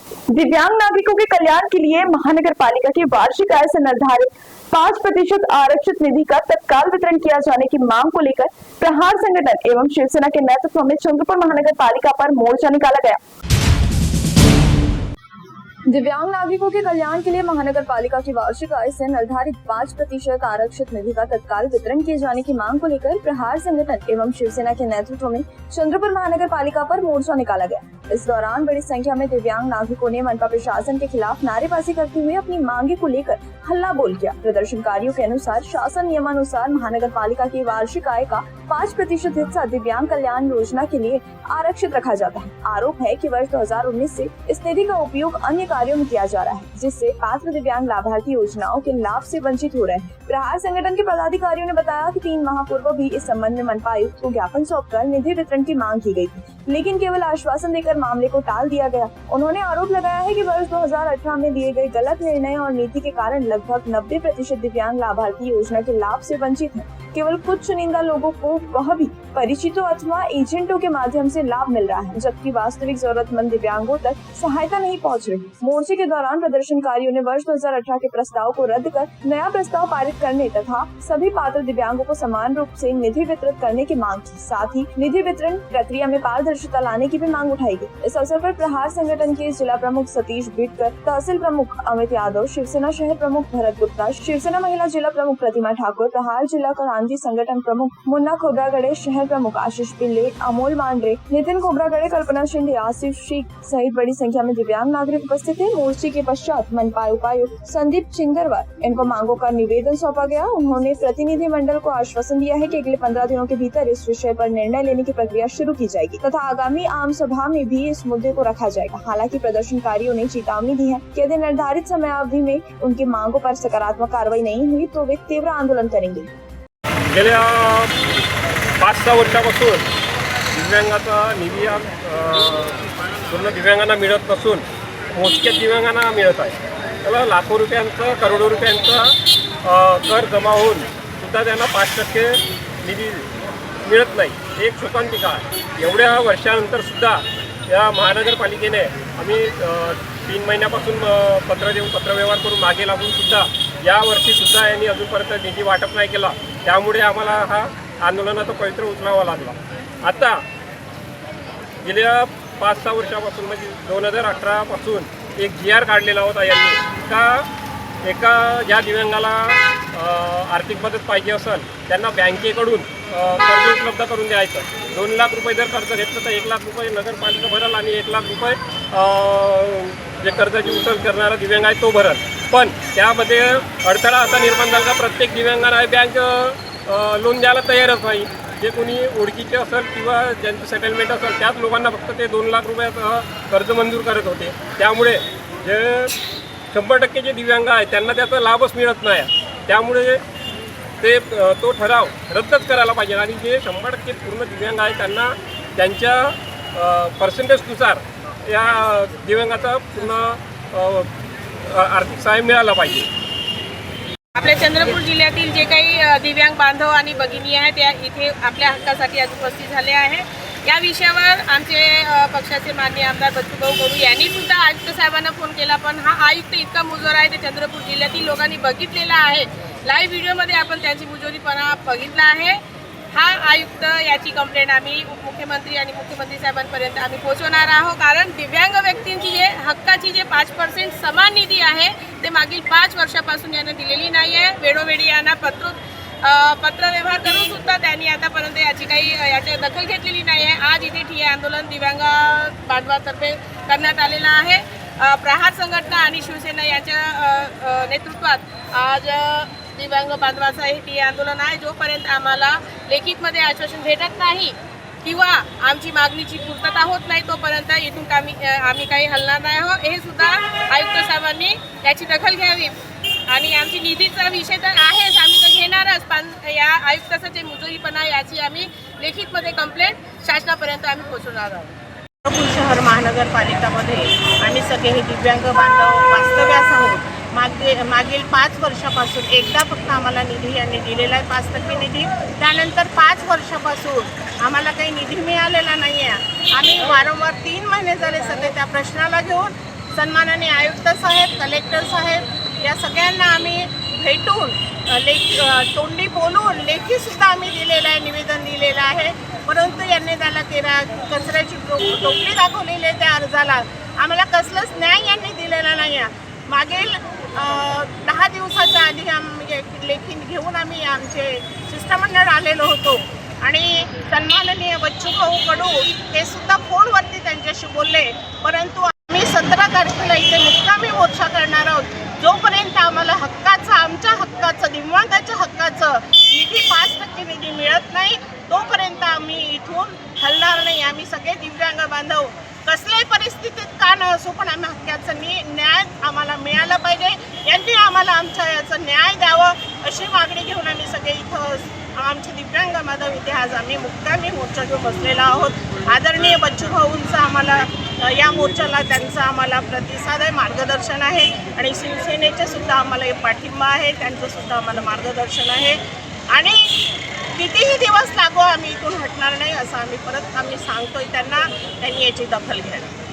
दिव्यांग नागरिकों के कल्याण के लिए महानगर पालिका की वार्षिक आय से निर्धारित 5% आरक्षित निधि का तत्काल वितरण किया जाने की मांग को लेकर प्रहार संगठन एवं शिवसेना के नेतृत्व में चंद्रपुर महानगर पालिका पर मोर्चा निकाला गया। दिव्यांग नागरिकों के कल्याण के लिए महानगर पालिका की वार्षिक आय से निर्धारित 5% आरक्षित निधि का तत्काल वितरण किए जाने की मांग को लेकर प्रहार संगठन एवं शिवसेना के नेतृत्व में चंद्रपुर महानगर पालिका पर मोर्चा निकाला गया। इस दौरान बड़ी संख्या में दिव्यांग नागरिकों ने मनपा प्रशासन के खिलाफ नारेबाजी करते हुए अपनी मांगे को लेकर हल्ला बोल किया। प्रदर्शनकारियों के अनुसार शासन नियमानुसार महानगर पालिका की वार्षिक आय का 5% हिस्सा दिव्यांग कल्याण योजना के लिए आरक्षित रखा जाता है। आरोप है कि वर्ष 2019 से इस निधि का उपयोग अन्य कार्यों में किया जा रहा है, जिससे पात्र दिव्यांग लाभार्थी योजनाओं के लाभ से वंचित हो रहे हैं। प्रहार संगठन के पदाधिकारियों ने बताया कि 3 माह पूर्व भी इस संबंध में मनपा आयुक्त को ज्ञापन सौंपकर निधि वितरण की मांग की गई थी, लेकिन केवल आश्वासन देकर मामले को टाल दिया गया। उन्होंने आरोप लगाया है कि वर्ष 2018 में दिए गए गलत निर्णय और नीति के कारण लगभग 90% दिव्यांग लाभार्थी योजना के लाभ से वंचित हैं। केवल कुछ चुनिंदा लोगों को वह भी परिचितों अथवा एजेंटों के माध्यम से लाभ मिल रहा है, जबकि वास्तविक जरूरतमंद दिव्यांगों तक सहायता नहीं पहुंच रही। मोर्चे के दौरान प्रदर्शनकारियों ने वर्ष 2018 के प्रस्ताव को रद्द कर नया प्रस्ताव पारित करने तथा सभी पात्र दिव्यांगों को समान रूप से निधि वितरित करने की मांग की। साथ ही निधि वितरण प्रक्रिया में पारदर्शिता लाने की भी मांग उठाई गई। इस अवसर पर प्रहार संगठन के जिला प्रमुख सतीश बिटकर, तहसील प्रमुख अमित यादव, शिवसेना शहर प्रमुख भरत गुप्ता, शिवसेना महिला जिला प्रमुख प्रतिमा ठाकुर, प्रहार जिला क्रांति संगठन प्रमुख मुन्ना खोब्रागड़े, शहर प्रमुख आशीष पिल्ले, अमोल मांडरे, नितिन खोब्रागड़े, कल्पना शिंदे, आसिफ शेख सहित बड़ी संख्या में दिव्यांग नागरिक उपस्थित थे। मोर्चे के पश्चात मनपा उपायुक्त संदीप चिंगरवार इनको मांगों का निवेदन सौंपा गया। उन्होंने प्रतिनिधि मंडल को आश्वासन दिया है कि अगले 15 दिनों के भीतर इस विषय पर निर्णय लेने की प्रक्रिया शुरू की जाएगी तथा आगामी आम सभा में भी इस मुद्दे को रखा जाएगा। हालांकि प्रदर्शनकारियों ने चेतावनी दी है कि यदि निर्धारित समय अवधि में उनकी मांगों पर सकारात्मक कार्रवाई नहीं हुई तो वे तीव्र आंदोलन करेंगे। गेल्या 5-6 वर्षापासून दिव्यांगाचा निधी पूर्ण दिव्यांगांना मिळत नसून मोजक्या दिव्यांगांना मिळत आहे। त्याला लाखो रुपयांचं, करोडो रुपयांचा कर जमा होऊन सुद्धा त्यांना 5% निधी मिळत नाही। एक शोकांतिका आहे। एवढ्या वर्षानंतर सुद्धा या महानगरपालिकेने आम्ही 3 महिन्यापासून पत्र देऊन पत्रव्यवहार करून मागे लागून सुद्धा या वर्षी सुद्धा यांनी अजूनपर्यंत निधी वाटप नाही केला। त्यामुळे आम्हाला हा आंदोलनाचा पवित्र उचलावा लागला। आता गेल्या 5-6 वर्षापासून म्हणजे 2018 पासून एक GR काढलेला होता यांनी का एका ज्या दिव्यांगाला आर्थिक मदत पाहिजे असेल त्यांना बँकेकडून कर्ज उपलब्ध करून द्यायचं। 2 लाख रुपये जर कर्ज घेतलं तर 1 लाख रुपये नगरपालिका भरल आणि 1 लाख रुपये जे कर्जाची उचल करणारा दिव्यांग आहे तो भरल। पण त्यामध्ये अडथळा असा निर्माण झाला का प्रत्येक दिव्यांगाला बँक लोन द्यायला तयारच नाही। जे कोणी ओळखीचे असेल किंवा ज्यांचं सेटलमेंट असेल त्याच लोकांना फक्त ते 2 लाख रुपयाचं कर्ज मंजूर करत होते। त्यामुळे जे 100% जे दिव्यांग आहेत त्यांना त्याचा लाभच मिळत नाही। त्यामुळे ते तो ठराव रद्दच करायला पाहिजे आणि जे 100% पूर्ण दिव्यांग आहेत त्यांना त्यांच्या पर्सेंटेजनुसार या दिव्यांगाचा पूर्ण आर्थिक सहाय्य मिळालं पाहिजे। आपल्या चंद्रपूर जिल्ह्यातील जे काही दिव्यांग बांधव आणि भगिनी आहेत त्या इथे आपल्या हक्कासाठी आज उपस्थित झाले आहे। या विषयावर आमचे पक्षाचे माननीय आमदार बच्चूभाऊ कडू यांनी सुद्धा आयुक्त साहेबांना फोन केला, पण हा आयुक्त इतका मुजोर आहे ते चंद्रपूर जिल्ह्यातील लोकांनी बघितलेला आहे। लाईव्ह व्हिडिओमध्ये आपण त्यांची मुजोरीपणा बघितला आहे। हा आयुक्त याची कंप्लेंट आम्ही उपमुख्यमंत्री आणि मुख्यमंत्री साहेबांपर्यंत आम्ही पोहोचवणार आहोत, कारण दिव्यांग व्यक्तींची जे हक्काची जे 5% समान निधी आहे ते मागील 5 वर्षापासून यांना दिलेली नाही आहे। वेळोवेळी यांना पत्रव्यवहार करून सुद्धा त्यांनी आतापर्यंत याची दखल घेतलेली नाही आहे। आज इथे ठिय्या आंदोलन दिव्यांग बांधवातर्फे करण्यात आलेलं आहे। प्रहार संघटना आणि शिवसेना यांच्या नेतृत्वात आज दिव्यांग बांधवाचं हे ठिय्या आंदोलन आहे। जोपर्यंत आम्हाला लेखितमध्ये आश्वासन भेटत नाही किंवा आमची मागणीची पूर्तता होत नाही तोपर्यंत इथून आम्ही काही हलणार नाही आहोत। हे सुद्धा आयुक्त साहेबांनी याची दखल घ्यावी आणि आमची निधीचा विषय तर आहेच, आम्ही तर घेणारच, पण या आयुक्ताचं जे मुजोरीपणा याची आम्ही लेखितमध्ये कंप्लेंट शासनापर्यंत आम्ही पोहोचवणार आहोत। चंद्रपूर शहर महानगरपालिकामध्ये आम्ही सगळे हे दिव्यांग बांधव वास्तव्यास आहोत। मागील 5 वर्षापासून एकदा फक्त आम्हाला निधी यांनी दिलेला आहे 5% निधी। त्यानंतर 5 वर्षापासून आम्हाला काही निधी मिळालेला नाही आहे। आम्ही वारंवार 3 महिने झाले सध्या त्या प्रश्नाला घेऊन सन्माननीय आयुक्त साहेब, कलेक्टर साहेब या सगळ्यांना आम्ही भेटून तोंडी बोलून लेखीसुद्धा आम्ही दिलेलं आहे, निवेदन दिलेलं आहे. परंतु यांनी त्याला कचऱ्याची टोपली दाखवलेली आहे त्या अर्जाला. आम्हाला कसलंच न्याय यांनी दिलेला नाही आहे. मागील 10 दिवसाच्या आधी आम्ही लेखी घेऊन आम्ही आमचे शिष्टमंडळ आलेलो होतो आणि सन्माननीय बच्चूभाऊ कडू हे सुद्धा फोनवरती त्यांच्याशी बोलले. परंतु आम्ही 17 तारखेला इथे मुक्कामी मोर्चा करणार आहोत. जोपर्यंत आम्हाला आमच्या हक्काचं दिव्यांगाच्या हक्काचं निधी 5% निधी मिळत नाही तोपर्यंत आम्ही इथून हलणार नाही. आम्ही सगळे दिव्यांग बांधव कसल्याही परिस्थितीत का न असो पण आम्ही हक्काचं न्याय आम्हाला मिळाला पाहिजे. यांनी आम्हाला आमच्या याचं न्याय द्यावं अशी मागणी घेऊन आम्ही सगळे इथं आमचे दिव्यांग बांधव इथे आज आम्ही मुक्कामी मोर्चा घेऊन बसलेला आहोत. आदरणीय बच्चूभाऊंचं आम्हाला या मोर्चाला त्यांचा आम्हाला प्रतिसाद आहे, मार्गदर्शन आहे आणि शिवसेनेचे सुद्धा आम्हाला पाठिंबा आहे, त्यांचं सुद्धा आम्हाला मार्गदर्शन आहे आणि कितीही दिवस लागो आम्ही इथून हटणार नाही असं आम्ही सांगतोय त्यांना. त्यांनी याची दखल घ्यावी.